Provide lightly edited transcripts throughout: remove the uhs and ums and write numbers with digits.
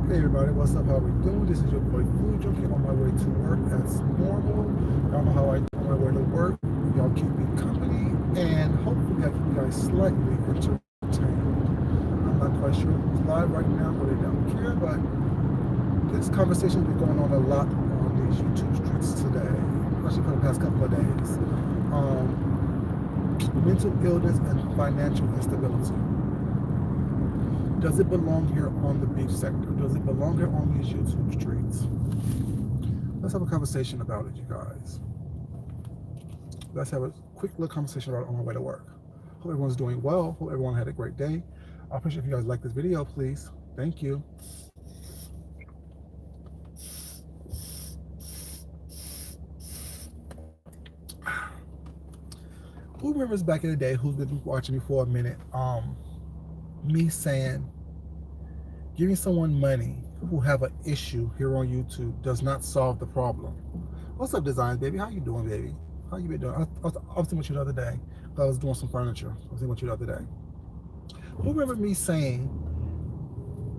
Hey everybody, what's up? How we doing? This is your boy Food Junkie on my way to work as normal. Y'all know how I do on my way to work. Y'all keep me company and hopefully I keep you guys slightly entertained. I'm not quite sure who's live right now, but they don't care. But this conversation has been going on a lot on these YouTube streets today, especially for the past couple of days. Mental illness and financial instability. Does it belong here on the beach sector? Does it belong here on these YouTube streets? Let's have a conversation about it, you guys. Let's have a quick little conversation about it on my way to work. Hope everyone's doing well. Hope everyone had a great day. I appreciate if you guys like this video, please. Thank you. Who remembers back in the day, who's been watching me for a minute, me saying giving someone money who have an issue here on YouTube does not solve the problem. What's up, Designs, baby? How you doing, baby? How you been doing? I was thinking about you the other day. I was doing some furniture. I was thinking about you the other day. Who remember me saying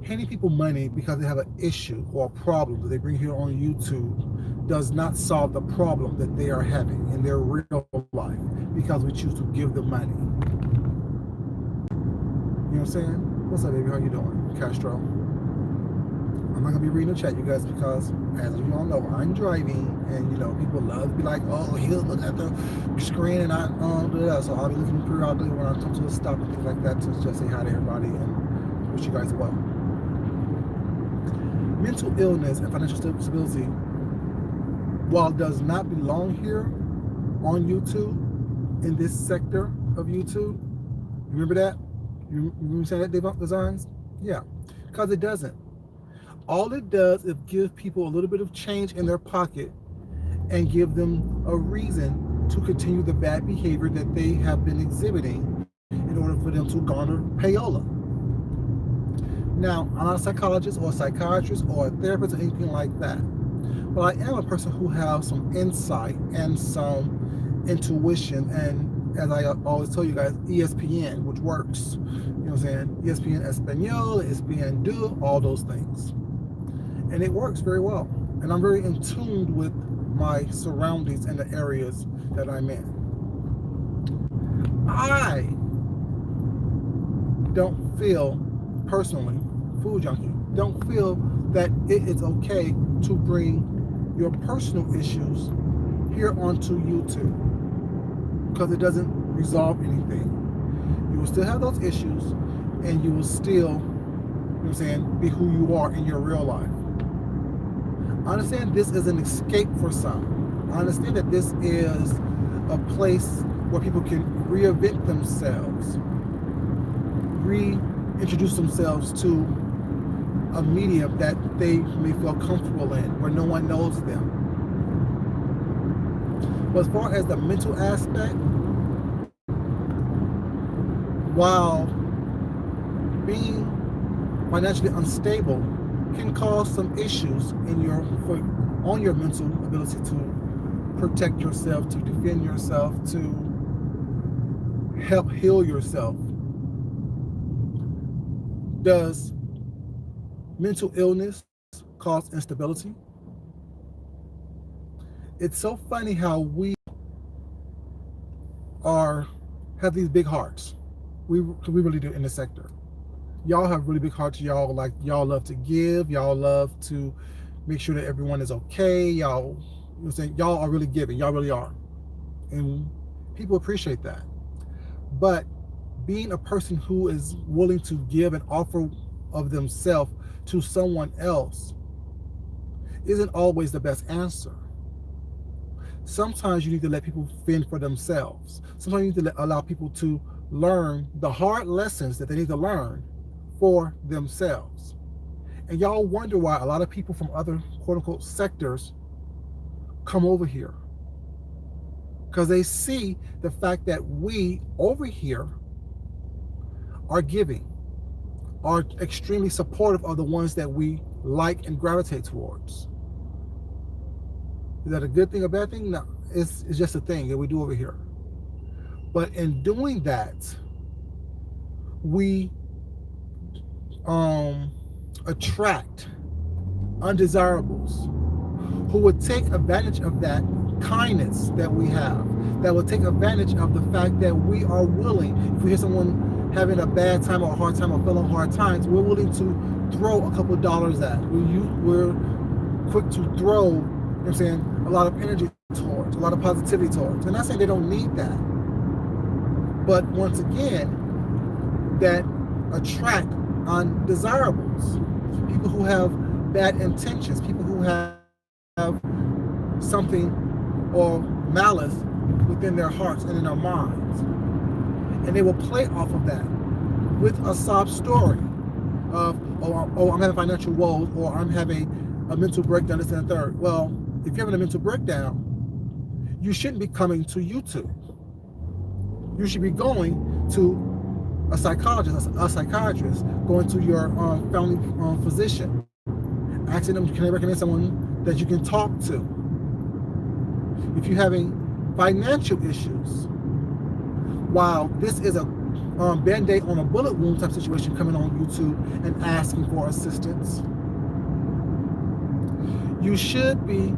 handing people money because they have an issue or a problem that they bring here on YouTube does not solve the problem that they are having in their real life because we choose to give them money? You know what I'm saying? What's up, baby? How you doing, Castro? I'm not gonna be reading the chat, you guys, because as you all know, I'm driving, and people love to be like, "Oh, he'll look at the screen," and I do that. So I'll be looking periodically when I come to a stop and things like that to just say hi to everybody and wish you guys well. Mental illness and financial stability, while does not belong here on YouTube in this sector of YouTube, remember that? You remember saying that, Designs? Yeah, because it doesn't. All it does is give people a little bit of change in their pocket and give them a reason to continue the bad behavior that they have been exhibiting in order for them to garner payola. Now, I'm not a psychologist or a psychiatrist or a therapist or anything like that, but I am a person who has some insight and some intuition, and as I always tell you guys, ESPN, which works. You know what I'm saying? ESPN Espanol, ESPN Do, all those things. And it works very well. And I'm very in tune with my surroundings and the areas that I'm in. I don't feel, personally, Food Junkie, don't feel that it is okay to bring your personal issues here onto YouTube, because it doesn't resolve anything. You will still have those issues, and you will still, you know what I'm saying, be who you are in your real life. I understand this is an escape for some. I understand that this is a place where people can reinvent themselves, reintroduce themselves to a medium that they may feel comfortable in, where no one knows them. But as far as the mental aspect, while being financially unstable can cause some issues in on your mental ability to protect yourself, to defend yourself, to help heal yourself. Does mental illness cause instability? It's so funny how we have these big hearts. We really do in this sector. Y'all have really big hearts. Y'all love to give. Y'all love to make sure that everyone is okay. Y'all, you know what I'm saying? Y'all are really giving. Y'all really are. And people appreciate that. But being a person who is willing to give and offer of themselves to someone else isn't always the best answer. Sometimes you need to let people fend for themselves. Sometimes you need to allow people to learn the hard lessons that they need to learn for themselves. And y'all wonder why a lot of people from other quote-unquote sectors come over here, because they see the fact that we over here are giving, are extremely supportive of the ones that we like and gravitate towards. Is that a good thing or bad thing? No, it's just a thing that we do over here. But in doing that, we attract undesirables, who would take advantage of that kindness that we have, that will take advantage of the fact that we are willing, if we hear someone having a bad time or a hard time or feeling hard times, we're willing to throw a couple of dollars at. We're quick to throw, you know what I'm saying, a lot of energy towards, a lot of positivity towards. And I'm not saying they don't need that. But once again, that attract undesirables, people who have bad intentions, people who have something or malice within their hearts and in their minds. And they will play off of that with a sob story of, oh, I'm having financial woes, or I'm having a mental breakdown, this and the third. Well, if you're having a mental breakdown, you shouldn't be coming to YouTube. You should be going to a psychologist, going to your family physician, asking them, can they recommend someone that you can talk to? If you're having financial issues, while this is a band-aid on a bullet wound type situation, coming on YouTube and asking for assistance, you should be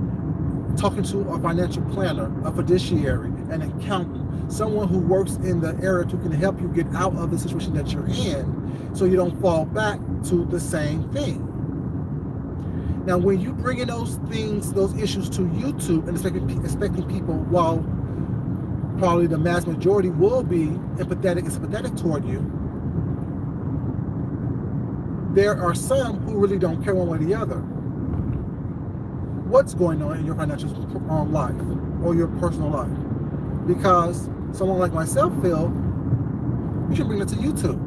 talking to a financial planner, a fiduciary, an accountant, someone who works in the area who can help you get out of the situation that you're in, so you don't fall back to the same thing. Now, when you bring in those things, those issues to YouTube and expecting people, while probably the mass majority will be empathetic and sympathetic toward you, there are some who really don't care one way or the other what's going on in your financial life or your personal life. Because someone like myself feel you should bring it to YouTube.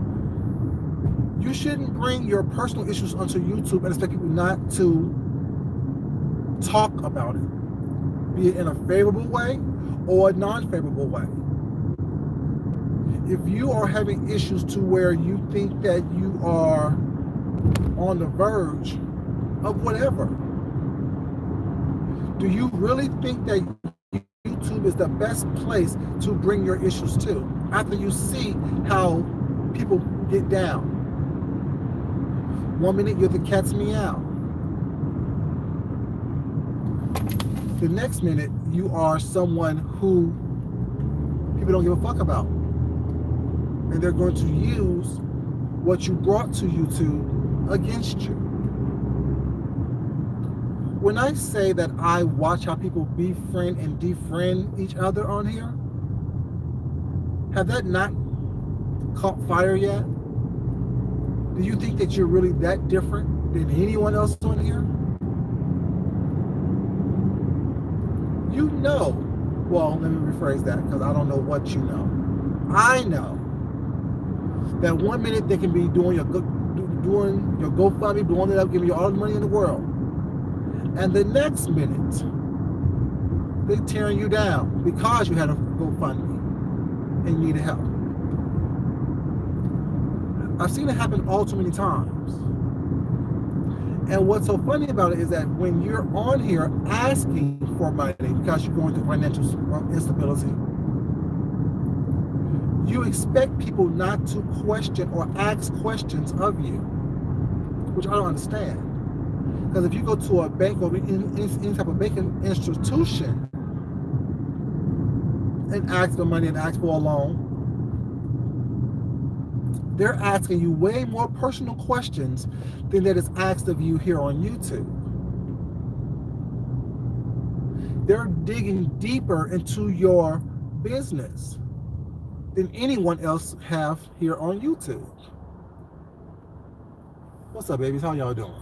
You shouldn't bring your personal issues onto YouTube and expect people not to talk about it, be it in a favorable way or a non-favorable way. If you are having issues to where you think that you are on the verge of whatever, do you really think that YouTube is the best place to bring your issues to after you see how people get down? 1 minute you're the cat's meow. The next minute you are someone who people don't give a fuck about. And they're going to use what you brought to YouTube against you. When I say that I watch how people befriend and defriend each other on here, have that not caught fire yet? Do you think that you're really that different than anyone else on here? You know, well, let me rephrase that because I don't know what you know. I know that 1 minute they can be doing your GoFundMe, blowing it up, giving you all the money in the world. And the next minute, they're tearing you down because you had a GoFundMe and you needed help. I've seen it happen all too many times. And what's so funny about it is that when you're on here asking for money because you're going through financial instability, you expect people not to question or ask questions of you, which I don't understand. Because if you go to a bank or any type of banking institution and ask for money and ask for a loan, they're asking you way more personal questions than that is asked of you here on YouTube. They're digging deeper into your business than anyone else have here on YouTube. What's up, babies? How y'all doing?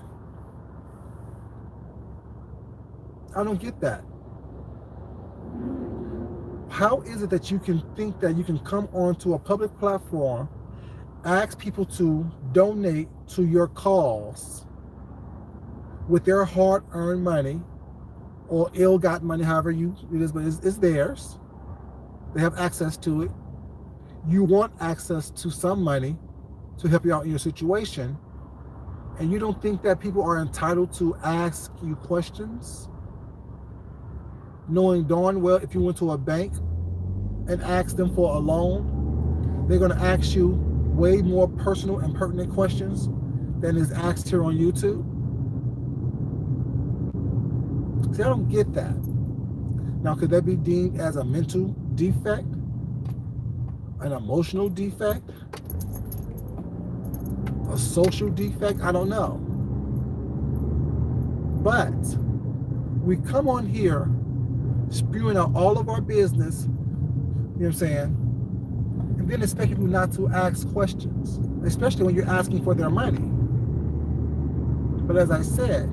I don't get that. How is it that you can think that you can come onto a public platform, ask people to donate to your cause with their hard-earned money or ill-gotten money, however it is, but it's theirs. They have access to it. You want access to some money to help you out in your situation, and you don't think that people are entitled to ask you questions, knowing darn well if you went to a bank and asked them for a loan, they're going to ask you way more personal and pertinent questions than is asked here on YouTube. See, I don't get that. Now, could that be deemed as a mental defect, an emotional defect, a social defect? I don't know. But we come on here spewing out all of our business, you know what I'm saying, and then expect people not to ask questions, especially when you're asking for their money. But as I said,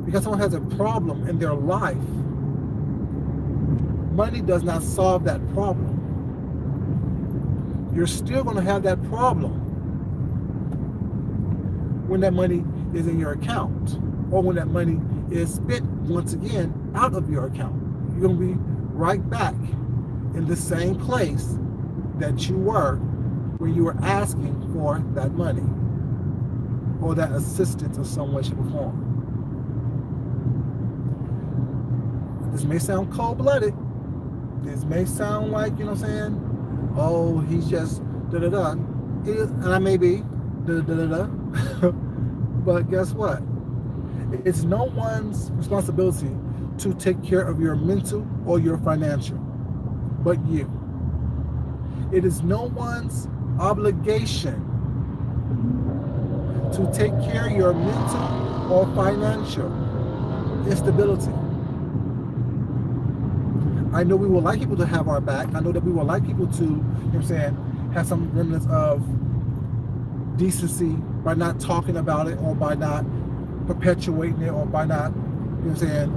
because someone has a problem in their life, money does not solve that problem. You're still going to have that problem when that money is in your account, or when that money is spent once again out of your account. You're going to be right back in the same place that you were when you were asking for that money or that assistance in some way, shape, or form. This may sound cold-blooded. This may sound like, you know what I'm saying, oh, he's just da-da-da. It is, and I may be da-da-da-da. But guess what? It's no one's responsibility to take care of your mental or your financial, but you. It is no one's obligation to take care of your mental or financial instability. I know we would like people to have our back. I know that we would like people to, you know what I'm saying, have some remnants of decency by not talking about it, or by not perpetuating it, or by not, you know what I'm saying,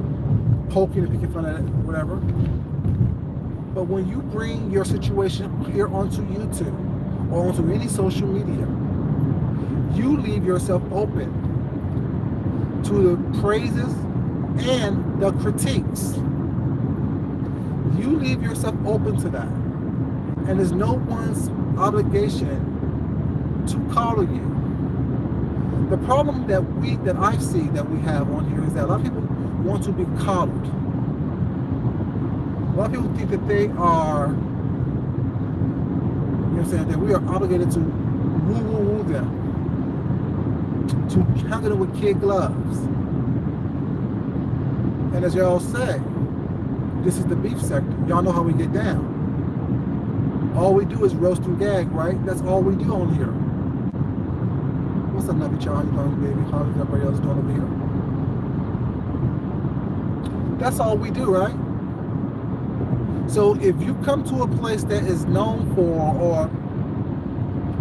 poking and picking fun at it, whatever. But when you bring your situation here onto YouTube or onto any social media, you leave yourself open to the praises and the critiques. You leave yourself open to that. And there's no one's obligation to coddle you. The problem that I see that we have on here is that a lot of people want to be coddled. A lot of people think that they are, you know what I'm saying, that we are obligated to woo them, to handle them with kid gloves. And as y'all say, this is the beef sector. Y'all know how we get down. All we do is roast and gag, right? That's all we do on here. What's up, Nappy Child? How you doing, baby? How's everybody else doing over here? That's all we do, right? So if you come to a place that is known for or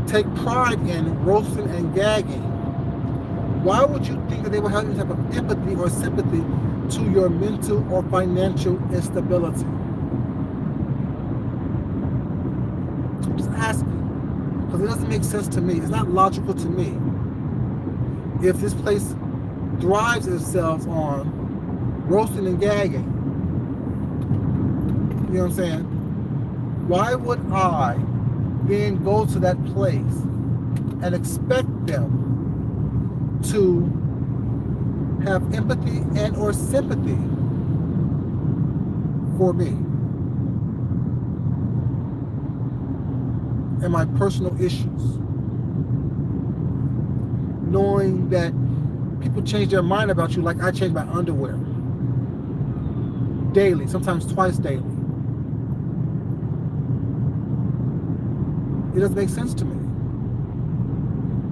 take pride in roasting and gagging, why would you think that they would have any type of empathy or sympathy to your mental or financial instability? I'm just asking, because it doesn't make sense to me. It's not logical to me. If this place thrives itself on roasting and gagging, you know what I'm saying? Why would I then go to that place and expect them to have empathy and or sympathy for me and my personal issues, knowing that people change their mind about you like I change my underwear daily, sometimes twice daily? It doesn't make sense to me.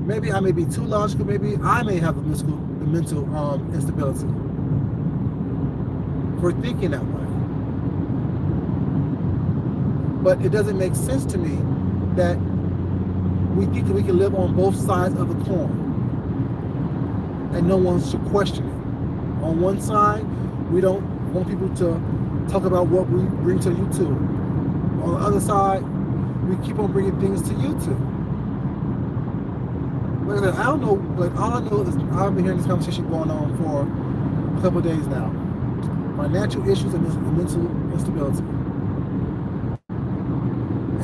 Maybe I may be too logical. Maybe I may have the mental instability for thinking that way. But it doesn't make sense to me that we think that we can live on both sides of the coin and no one should question it. On one side, we don't want people to talk about what we bring to YouTube. On the other side, we keep on bringing things to YouTube. Like I said, I don't know, like all I know is I've been hearing this conversation going on for a couple of days now. Financial issues and mental instability.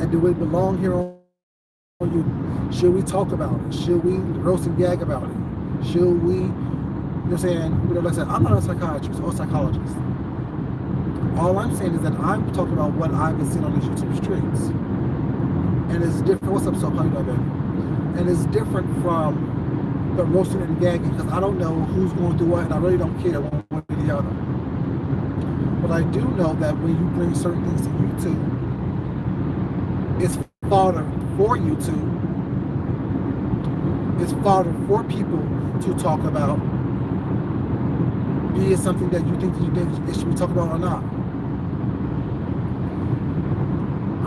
And do it belong here on YouTube? Should we talk about it? Should we roast and gag about it? Should we, you know what I'm saying, like I said, I'm not a psychiatrist or psychologist. All I'm saying is that I'm talking about what I've been seeing on these YouTube streets. And it's different. What's up, so how you doing, baby? And it's different from the roasting and gagging, because I don't know who's going through what, and I really don't care one way or the other. But I do know that when you bring certain things to YouTube, it's fodder for YouTube. It's fodder for people to talk about, be it something that you think it should be talked about or not.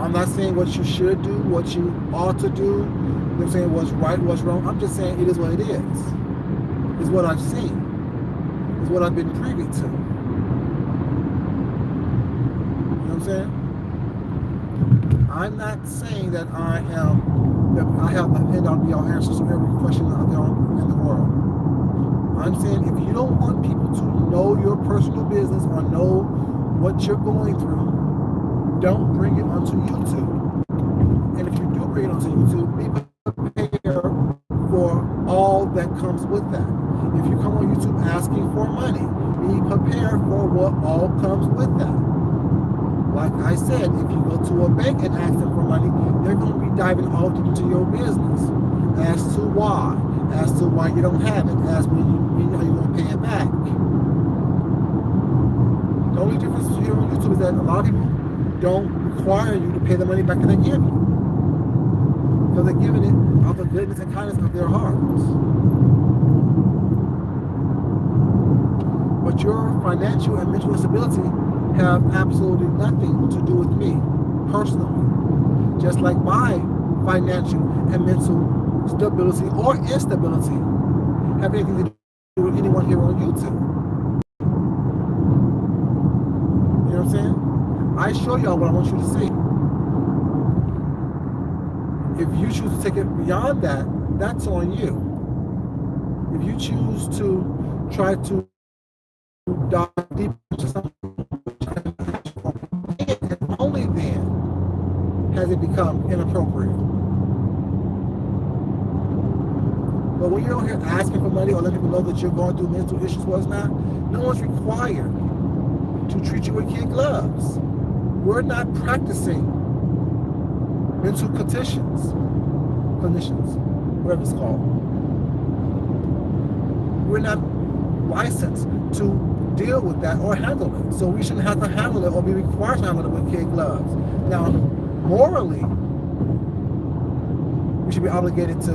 I'm not saying what you should do, what you ought to do. I'm saying what's right, what's wrong. I'm just saying it is what it is. It's what I've seen. It's what I've been privy to. You know what I'm saying? I'm not saying that I have the end all be all answers to every question out there in the world. I'm saying if you don't want people to know your personal business or know what you're going through, don't bring it onto YouTube. And if you do bring it onto YouTube, be prepared for all that comes with that. If you come on YouTube asking for money, be prepared for what all comes with that. Like I said, if you go to a bank and ask them for money, they're going to be diving all into your business as to why you don't have it, as when you know you're going to pay it back. The only difference here on YouTube is that a lot of people don't require you to pay the money back that they give you, because they're giving it out of the goodness and kindness of their hearts. But your financial and mental instability have absolutely nothing to do with me personally. Just like my financial and mental stability or instability have anything to do with anyone here on YouTube. You know what I'm saying? I show y'all what I want you to see. If you choose to take it beyond that, that's on you. If you choose to try to dive deep into something, and only then has it become inappropriate. But when you're out here asking for money or letting people know that you're going through mental issues, what's not, no one's required to treat you with kid gloves. We're not practicing mental clinicians, whatever it's called. We're not licensed to deal with that or handle it. So we shouldn't have to handle it or be required to handle it with kid gloves. Now, morally, we should be obligated to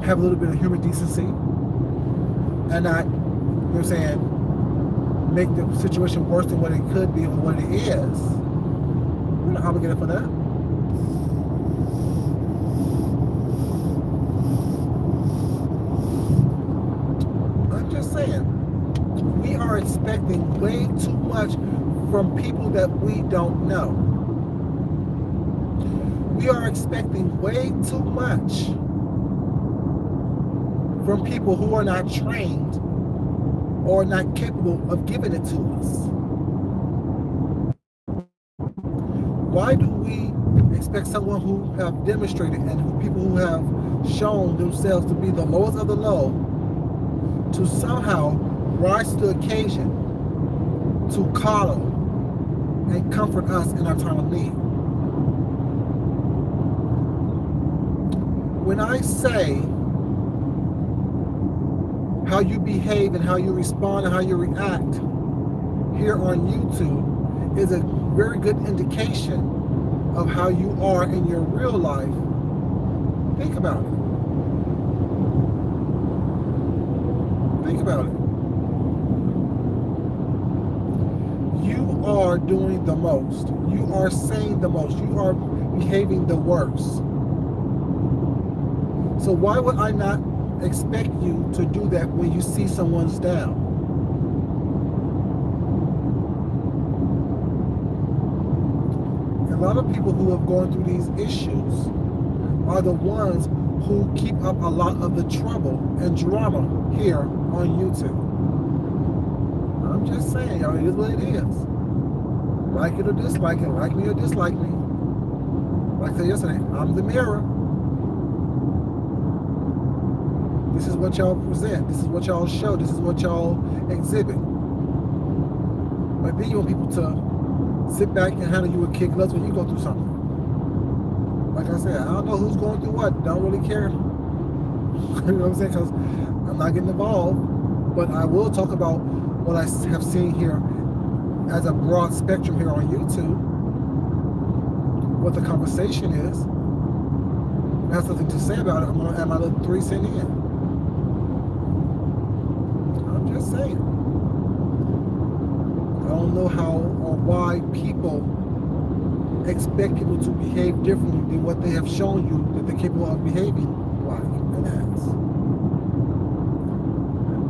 have a little bit of human decency and not, you know what I'm saying, make the situation worse than what it could be or what it is. We're not obligated for that. I'm just saying, we are expecting way too much from people that we don't know. We are expecting way too much from people who are not trained or not capable of giving it to us. Why do we expect someone who have demonstrated and people who have shown themselves to be the lowest of the low to somehow rise to the occasion to coddle and comfort us in our time of need? When I say how you behave and how you respond and how you react here on YouTube is a very good indication of how you are in your real life. Think about it. Think about it. You are doing the most. You are saying the most. You are behaving the worst. So why would I not expect you to do that when you see someone's down? A lot of people who have gone through these issues are the ones who keep up a lot of the trouble and drama here on YouTube. I'm just saying, y'all, it is what it is. Like it or dislike it, like me or dislike me. Like I said yesterday, I'm the mirror. This is what y'all present. This is what y'all show. This is what y'all exhibit. But then you want people to sit back and handle you with kid gloves when you go through something. Like I said, I don't know who's going through what. Don't really care. You know what I'm saying? Because I'm not getting involved. But I will talk about what I have seen here as a broad spectrum here on YouTube, what the conversation is. I have something to say about it. I'm going to add my little 3 cents in. I'm just saying. I don't know how or why people expect people to behave differently than what they have shown you that they're capable of behaving like and as.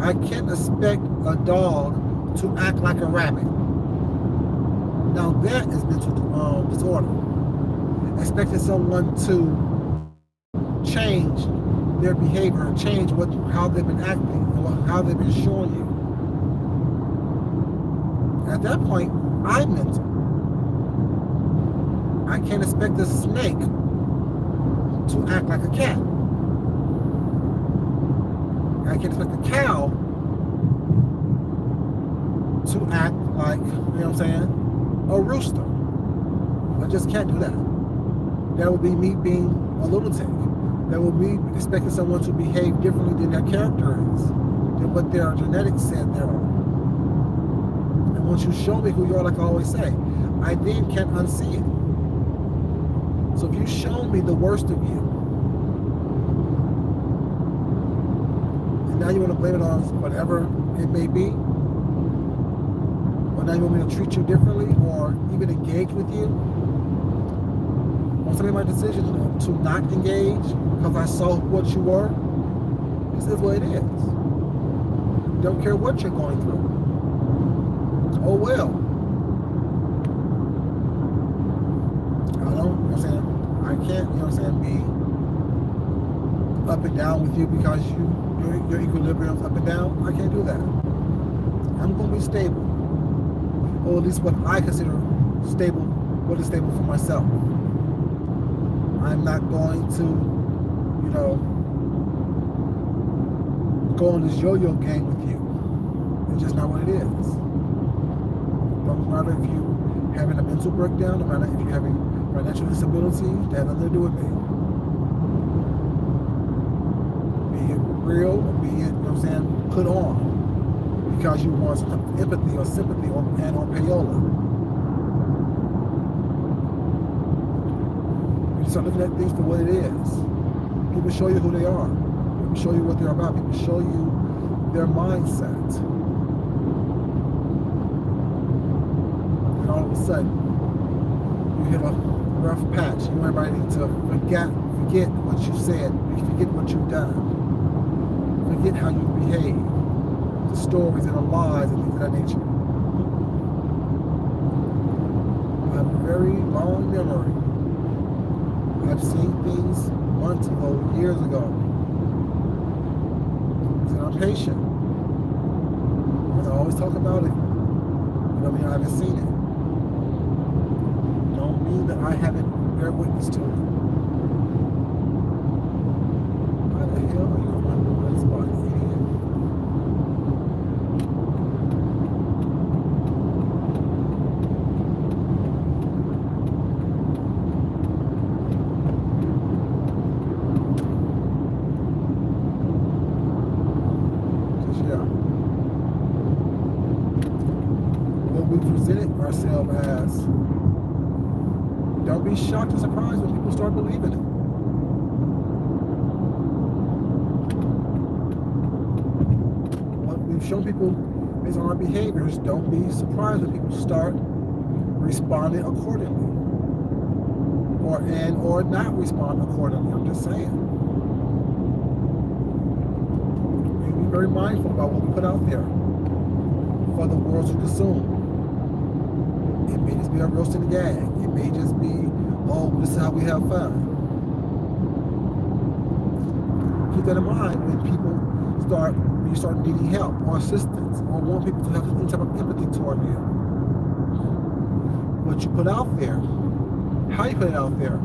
I can't expect a dog to act like a rabbit. Now that is mental disorder. Expecting someone to change their behavior, change how they've been acting, how they've been showing you. At that point, I'm mental. I can't expect a snake to act like a cat. I can't expect a cow to act like, you know what I'm saying, a rooster. I just can't do that. That would be me being a lunatic. That would be expecting someone to behave differently than their character is, than what their genetics said they are. And once you show me who you are, like I always say, I then can't unsee it. So if you show me the worst of you, and now you want to blame it on whatever it may be, or now you want me to treat you differently, or even engage with you, once I made my decision to not engage because I saw what you were, this is what it is. Don't care what you're going through. Oh well. I don't, you know what I'm saying? I can't, you know what I'm saying, be up and down with you because your equilibrium's up and down. I can't do that. I'm going to be stable. Or at least what I consider stable, what is stable for myself. I'm not going to, you know, go on this yo-yo game with you. It's just not what it is. Don't matter if you're having a mental breakdown, no matter if you're having financial disability, that has nothing to do with me. Be it real or be it, you know what I'm saying, put on. Because you want some empathy or sympathy or payola. Start looking at things for what it is. People show you who they are. People show you what they're about. People show you their mindset. And all of a sudden, you hit a rough patch. You want everybody to forget what you said. Forget what you've done. Forget how you behave. The stories and the lies and things of that nature. I have a very long memory. I've seen things months ago, years ago. So I'm patient. Because I always talk about it. But I mean, I haven't seen it. Don't mean that I haven't bear witness to it. Why the hell are you on my blind spot, idiot? Ourselves as. Don't be shocked and surprised when people start believing it. What we've shown people based on our behaviors, don't be surprised when people start responding accordingly. Or not respond accordingly. I'm just saying. We be very mindful about what we put out there for the world to consume. It may just be a roasting gag. It may just be, oh, this is how we have fun. Keep that in mind when you start needing help or assistance or want people to have some type of empathy toward you. What you put out there, how you put it out there,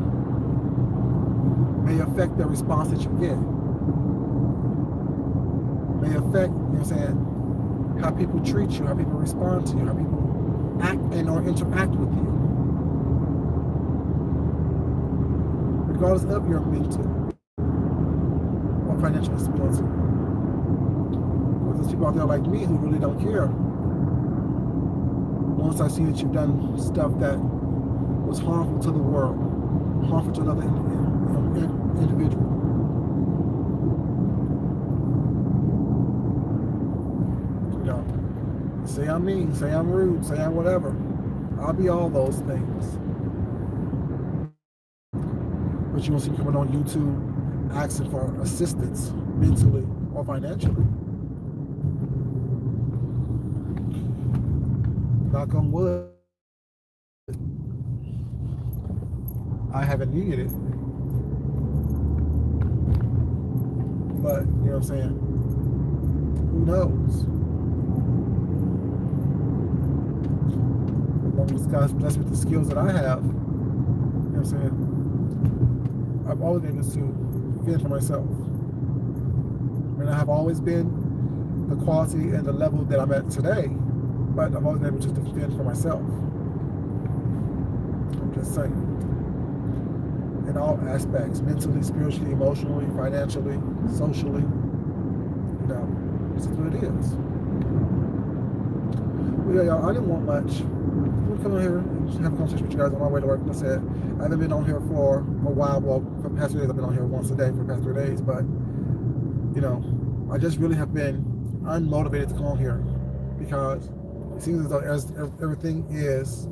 may affect the response that you get. May affect, you know what I'm saying, how people treat you, how people respond to you, how people act and or interact with you, regardless of your mental or financial disability. Because there's people out there like me who really don't care once I see that you've done stuff that was harmful to the world, harmful to another individual, you know, say I'm mean, say I'm rude, say I'm whatever. I'll be all those things. But you won't see me coming on YouTube asking for assistance mentally or financially. Knock on wood. I haven't needed it. But, you know what I'm saying? Who knows? As long as God's blessed with the skills that I have, you know what I'm saying? I've always been able to fend for myself. I mean, I have always been the quality and the level that I'm at today, but I've always been able to fend for myself. I'm just saying. In all aspects, mentally, spiritually, emotionally, financially, socially, you know, this is what it is. Well, yeah, y'all, I didn't want much. I'm gonna come on here and have a conversation with you guys on my way to work. Like I said, I haven't been on here for a while. Well, for the past 3 days, I've been on here once a day for the past 3 days. But, you know, I just really have been unmotivated to come on here because it seems as though everything is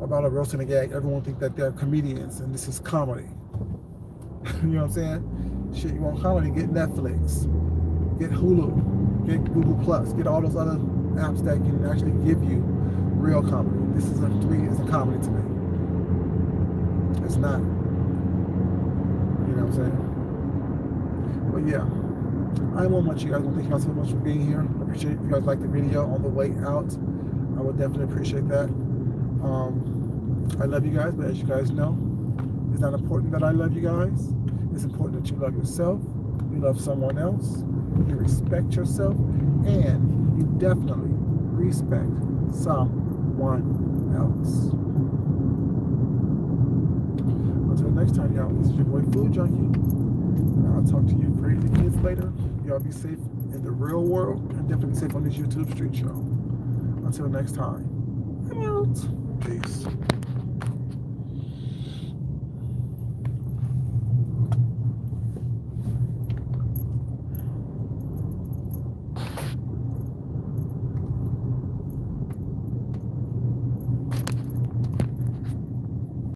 about a roast and a gag. Everyone thinks that they're comedians and this is comedy. You know what I'm saying? Shit, you want comedy, get Netflix, get Hulu, get Google Plus, get all those other apps that can actually give you real comedy. This is a comedy to me. It's not. You know what I'm saying? But yeah, I won't let you guys. Thank you guys so much for being here. I appreciate it. If you guys like the video on the way out, I would definitely appreciate that. I love you guys, but as you guys know, it's not important that I love you guys. It's important that you love yourself, you love someone else, you respect yourself, and you definitely respect someone else. Until next time, y'all, this is your boy Food Junkie. I'll talk to you crazy kids later. Y'all be safe in the real world and definitely be safe on this YouTube street show. Until next time, I'm out. Peace.